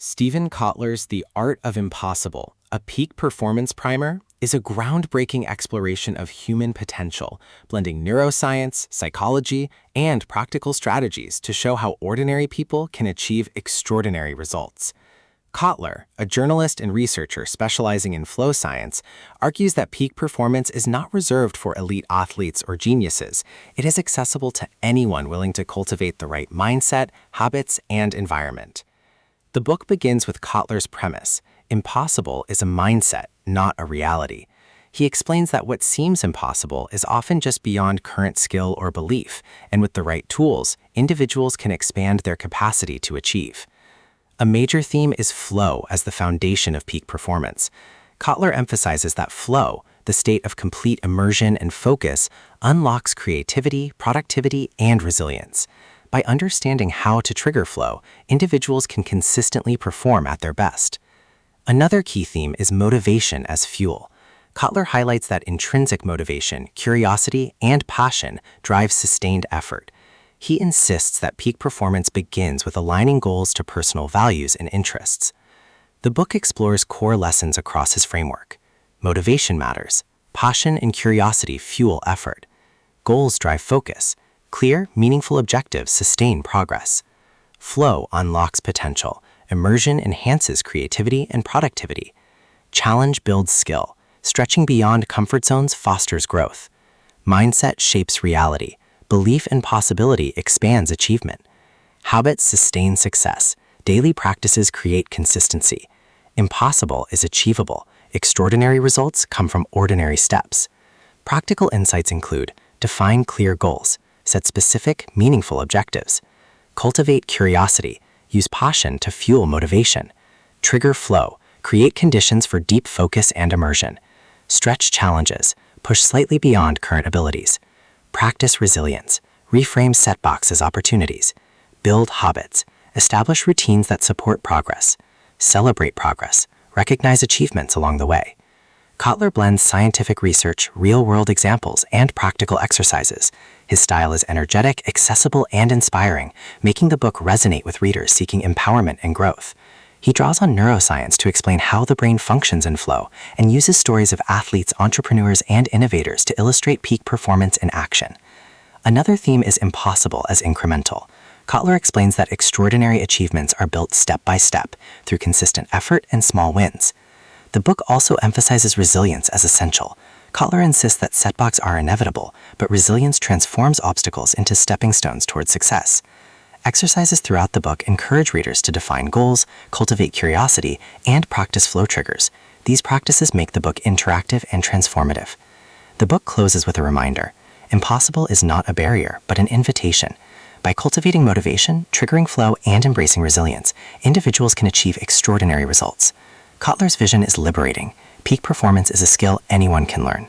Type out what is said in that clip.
Stephen Kotler's The Art of Impossible, a peak performance primer, is a groundbreaking exploration of human potential, blending neuroscience, psychology, and practical strategies to show how ordinary people can achieve extraordinary results. Kotler, a journalist and researcher specializing in flow science, argues that peak performance is not reserved for elite athletes or geniuses. It is accessible to anyone willing to cultivate the right mindset, habits, and environment. The book begins with Kotler's premise: impossible is a mindset, not a reality. He explains that what seems impossible is often just beyond current skill or belief, and with the right tools, individuals can expand their capacity to achieve. A major theme is flow as the foundation of peak performance. Kotler emphasizes that flow, the state of complete immersion and focus, unlocks creativity, productivity, and resilience. By understanding how to trigger flow, individuals can consistently perform at their best. Another key theme is motivation as fuel. Kotler highlights that intrinsic motivation, curiosity, and passion drive sustained effort. He insists that peak performance begins with aligning goals to personal values and interests. The book explores core lessons across his framework. Motivation matters. Passion and curiosity fuel effort. Goals drive focus. Clear, meaningful objectives sustain progress. Flow unlocks potential. Immersion enhances creativity and productivity. Challenge builds skill. Stretching beyond comfort zones fosters growth. Mindset shapes reality. Belief in possibility expands achievement. Habits sustain success. Daily practices create consistency. Impossible is achievable. Extraordinary results come from ordinary steps. Practical insights include: define clear goals. Set specific, meaningful objectives. Cultivate curiosity. Use passion to fuel motivation. Trigger flow. Create conditions for deep focus and immersion. Stretch challenges. Push slightly beyond current abilities. Practice resilience. Reframe setbacks as opportunities. Build habits. Establish routines that support progress. Celebrate progress. Recognize achievements along the way. Kotler blends scientific research, real-world examples, and practical exercises. His style is energetic, accessible, and inspiring, making the book resonate with readers seeking empowerment and growth. He draws on neuroscience to explain how the brain functions in flow and uses stories of athletes, entrepreneurs, and innovators to illustrate peak performance in action. Another theme is impossible as incremental. Kotler explains that extraordinary achievements are built step by step through consistent effort and small wins. The book also emphasizes resilience as essential. Kotler insists that setbacks are inevitable, but resilience transforms obstacles into stepping stones towards success. Exercises throughout the book encourage readers to define goals, cultivate curiosity, and practice flow triggers. These practices make the book interactive and transformative. The book closes with a reminder: impossible is not a barrier, but an invitation. By cultivating motivation, triggering flow, and embracing resilience, individuals can achieve extraordinary results. Kotler's vision is liberating. Peak performance is a skill anyone can learn.